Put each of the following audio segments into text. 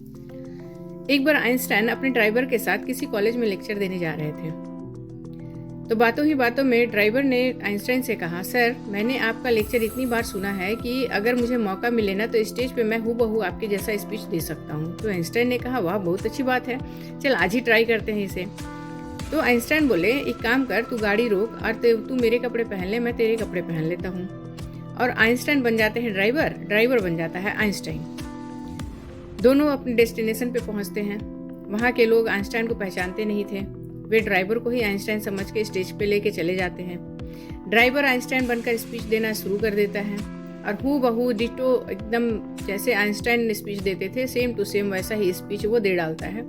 एक बार आइंस्टाइन अपने ड्राइवर के साथ किसी कॉलेज में लेक्चर देने जा रहे थे। तो बातों ही बातों में ड्राइवर ने आइंस्टाइन से कहा, सर मैंने आपका लेक्चर इतनी बार सुना है कि अगर मुझे मौका मिले ना तो स्टेज पे मैं हूबहू आपके जैसा स्पीच दे सकता हूँ। तो आइंस्टाइन ने कहा, वाह बहुत अच्छी बात है, चल आज ही ट्राई करते हैं इसे। तो आइंस्टाइन बोले, एक काम कर, तू गाड़ी रोक और तू मेरे कपड़े पहन ले, मैं तेरे कपड़े पहन लेता हूँ। और आइंस्टाइन बन जाते हैं ड्राइवर, ड्राइवर बन जाता है आइंस्टाइन। दोनों अपने डेस्टिनेशन पे पहुंचते हैं। वहाँ के लोग आइंस्टाइन को पहचानते नहीं थे, वे ड्राइवर को ही आइंस्टाइन समझ के स्टेज पे लेके चले जाते हैं। ड्राइवर आइंस्टाइन बनकर स्पीच देना शुरू कर देता है और हूबहू डिटो एकदम जैसे आइंस्टाइन स्पीच देते थे सेम टू सेम वैसा ही स्पीच वो दे डालता है।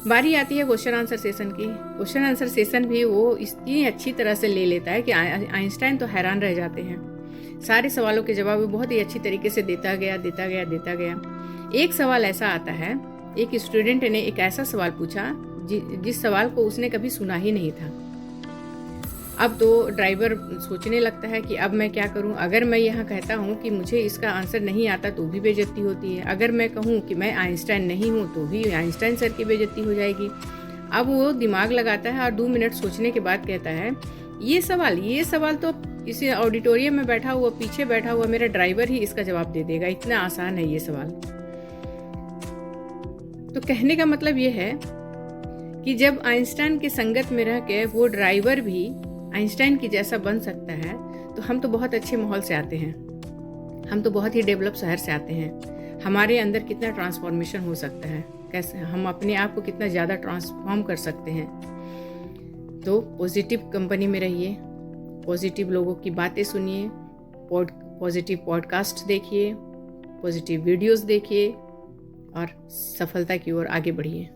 बारी आती है क्वेश्चन आंसर सेशन की। क्वेश्चन आंसर सेशन भी वो इतनी अच्छी तरह से ले लेता है कि आइंस्टाइन तो हैरान रह जाते हैं। सारे सवालों के जवाब वो बहुत ही अच्छी तरीके से देता गया। एक सवाल ऐसा आता है, एक स्टूडेंट ने एक ऐसा सवाल पूछा जिस सवाल को उसने कभी सुना ही नहीं था। अब तो ड्राइवर सोचने लगता है कि अब मैं क्या करूं। अगर मैं यहाँ कहता हूँ कि मुझे इसका आंसर नहीं आता तो भी बेइज्जती होती है, अगर मैं कहूँ कि मैं आइंस्टाइन नहीं हूँ तो भी आइंस्टाइन सर की बेइज्जती हो जाएगी। अब वो दिमाग लगाता है और 2 मिनट सोचने के बाद कहता है, ये सवाल तो इस ऑडिटोरियम में पीछे बैठा हुआ मेरा ड्राइवर ही इसका जवाब दे देगा, इतना आसान है ये सवाल। तो कहने का मतलब ये है कि जब आइंस्टाइन के संगत में रह के वो ड्राइवर भी आइंस्टाइन की जैसा बन सकता है तो हम तो बहुत अच्छे माहौल से आते हैं, हम तो बहुत ही डेवलप शहर से आते हैं। हमारे अंदर कितना ट्रांसफॉर्मेशन हो सकता है, कैसे हम अपने आप को कितना ज़्यादा ट्रांसफॉर्म कर सकते हैं। तो पॉजिटिव कंपनी में रहिए, पॉजिटिव लोगों की बातें सुनिए, पॉजिटिव पॉडकास्ट देखिए, पॉजिटिव वीडियोस देखिए और सफलता की ओर आगे बढ़िए।